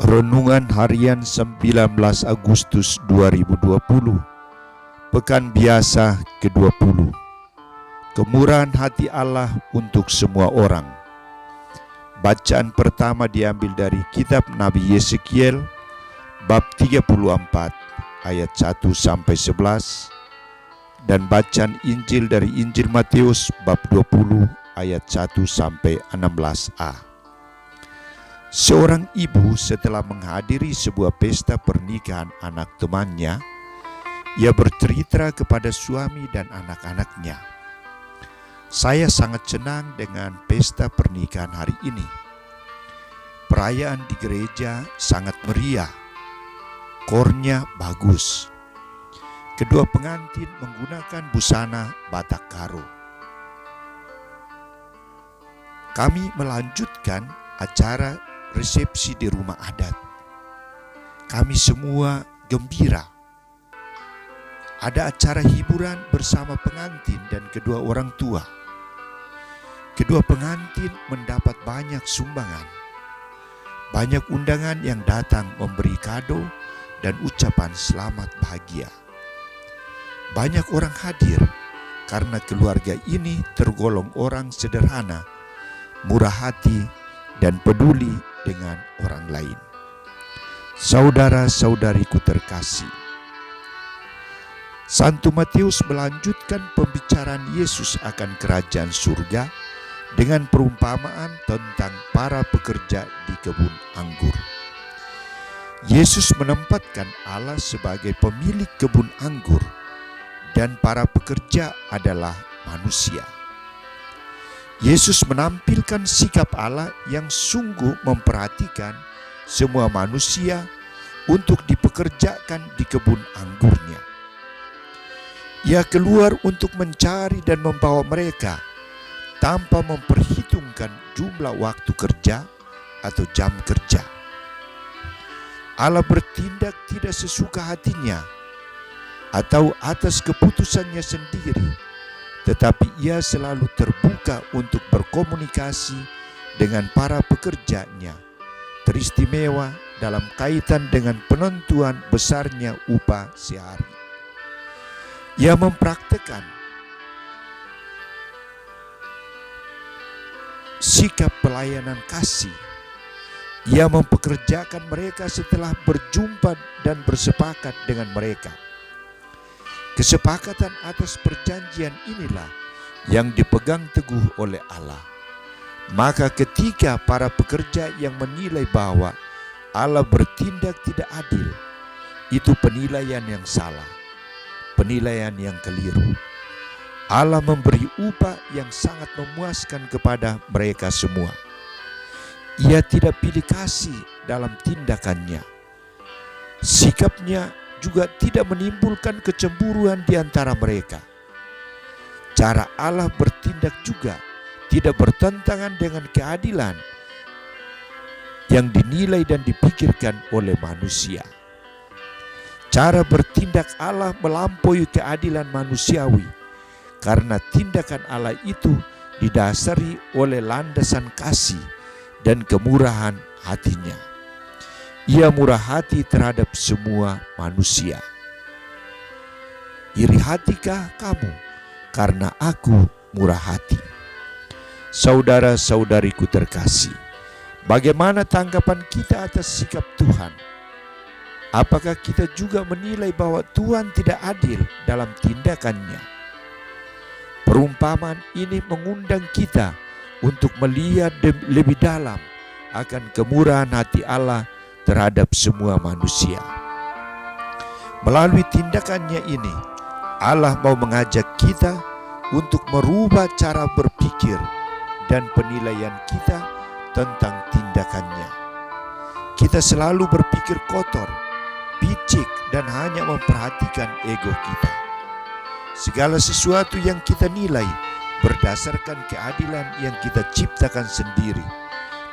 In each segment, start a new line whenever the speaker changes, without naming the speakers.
Renungan Harian 19 Agustus 2020, Pekan Biasa ke-20. Kemurahan hati Allah untuk semua orang. Bacaan pertama diambil dari kitab Nabi Yeskiel bab 34 ayat 1-11 dan bacaan Injil dari Injil Matius bab 20 ayat 1-16a. Seorang ibu setelah menghadiri sebuah pesta pernikahan anak temannya, ia bercerita kepada suami dan anak-anaknya, "Saya sangat senang dengan pesta pernikahan hari ini. Perayaan di gereja sangat meriah, kornya bagus. Kedua pengantin menggunakan busana Batak Karo. Kami melanjutkan acara resepsi di rumah adat. Kami semua gembira. Ada acara hiburan bersama pengantin dan kedua orang tua. Kedua pengantin mendapat banyak sumbangan. Banyak undangan yang datang memberi kado dan ucapan selamat bahagia. Banyak orang hadir karena keluarga ini tergolong orang sederhana, murah hati, dan peduli dengan orang lain." Saudara-saudariku terkasih, Santo Matius melanjutkan pembicaraan Yesus akan kerajaan surga dengan perumpamaan tentang para pekerja di kebun anggur. Yesus menempatkan Allah sebagai pemilik kebun anggur dan para pekerja adalah manusia. Yesus menampilkan sikap Allah yang sungguh memperhatikan semua manusia untuk dipekerjakan di kebun anggurnya. Ia keluar untuk mencari dan membawa mereka tanpa memperhitungkan jumlah waktu kerja atau jam kerja. Allah bertindak tidak sesuka hatinya atau atas keputusannya sendiri, tetapi ia selalu terbuka untuk berkomunikasi dengan para pekerjanya, teristimewa dalam kaitan dengan penentuan besarnya upah sehari. Ia mempraktekkan sikap pelayanan kasih. Ia mempekerjakan mereka setelah berjumpa dan bersepakat dengan mereka. Kesepakatan atas perjanjian inilah yang dipegang teguh oleh Allah. Maka ketika para pekerja yang menilai bahwa Allah bertindak tidak adil, itu penilaian yang salah, penilaian yang keliru. Allah memberi upah yang sangat memuaskan kepada mereka semua. Ia tidak pilih kasih dalam tindakannya. Sikapnya juga tidak menimbulkan kecemburuan di antara mereka. Cara Allah bertindak juga tidak bertentangan dengan keadilan yang dinilai dan dipikirkan oleh manusia. Cara bertindak Allah melampaui keadilan manusiawi karena tindakan Allah itu didasari oleh landasan kasih dan kemurahan hatinya. Ia murah hati terhadap semua manusia. Iri hatikah kamu karena aku murah hati? Saudara-saudariku terkasih, bagaimana tanggapan kita atas sikap Tuhan? Apakah kita juga menilai bahwa Tuhan tidak adil dalam tindakannya? Perumpamaan ini mengundang kita untuk melihat lebih dalam akan kemurahan hati Allah terhadap semua manusia. Melalui tindakannya ini, Allah mau mengajak kita untuk merubah cara berpikir dan penilaian kita tentang tindakannya. Kita selalu berpikir kotor, picik, dan hanya memperhatikan ego kita. Segala sesuatu yang kita nilai berdasarkan keadilan yang kita ciptakan sendiri,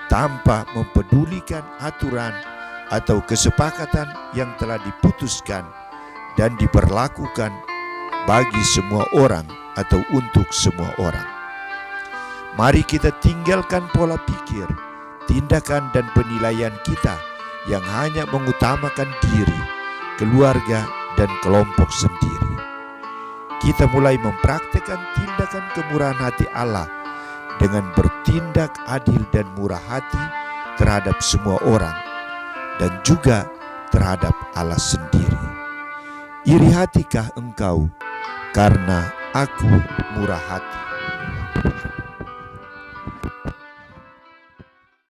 tanpa mempedulikan aturan atau kesepakatan yang telah diputuskan dan diberlakukan bagi semua orang atau untuk semua orang. Mari kita tinggalkan pola pikir, tindakan dan penilaian kita yang hanya mengutamakan diri, keluarga, dan kelompok sendiri. Kita mulai mempraktikkan tindakan kemurahan hati Allah dengan bertindak adil dan murah hati terhadap semua orang dan juga terhadap Allah sendiri. Iri hatikah engkau karena aku murah hati?